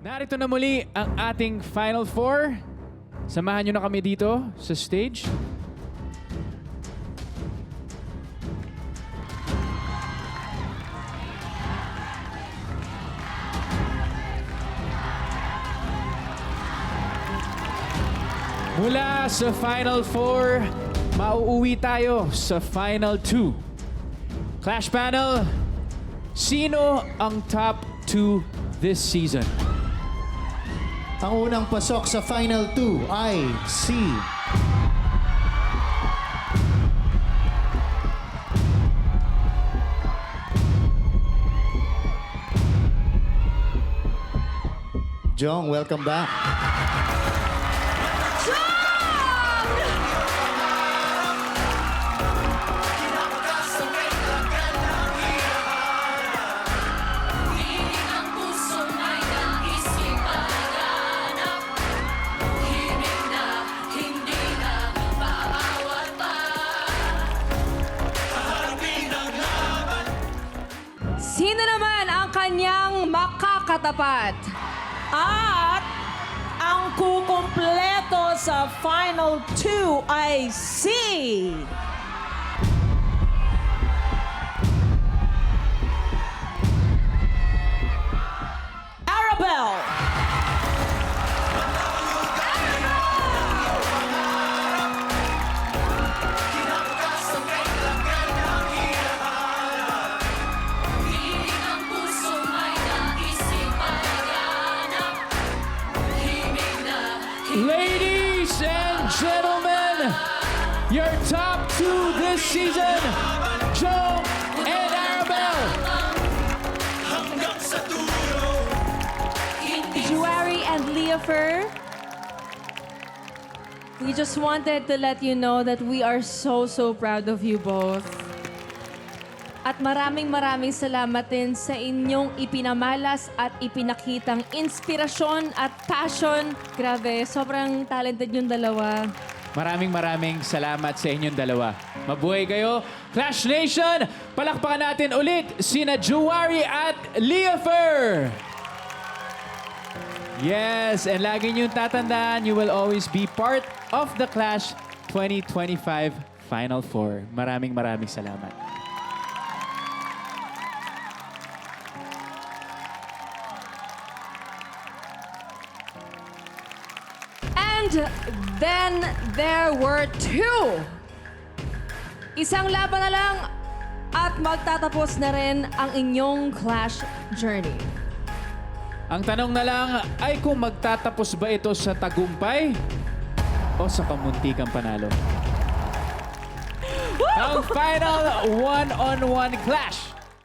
Narito na muli ang ating Final Four. Samahan nyo na kami dito sa stage. Mula sa Final Four, mauuwi tayo sa Final Two. Clash Panel, sino ang top 2 this season? Ang unang pasok sa Final 2 ay si... Jong, welcome back. Sino naman ang kanyang makakatapat? At ang kukumpleto sa Final 2 ay si... Arabel! Ladies and gentlemen, your top 2 this season, Joe and Arabel. Juari and Leofer, we just wanted to let you know that we are so proud of you both. At maraming salamat din sa inyong ipinamalas at ipinakitang inspirasyon at passion. Grabe, sobrang talented yung dalawa. Maraming salamat sa inyong dalawa. Mabuhay kayo. Clash Nation, palakpakan natin ulit sina Juari at Leofer. Yes, and lagi niyong tatandaan, you will always be part of the Clash 2025 Final Four. Maraming salamat. And then there were 2. Isang laban na lang at magtatapos na rin ang inyong Clash journey. Ang tanong na lang ay kung magtatapos ba ito sa tagumpay o sa kamuntikang panalo. Ang final one-on-one clash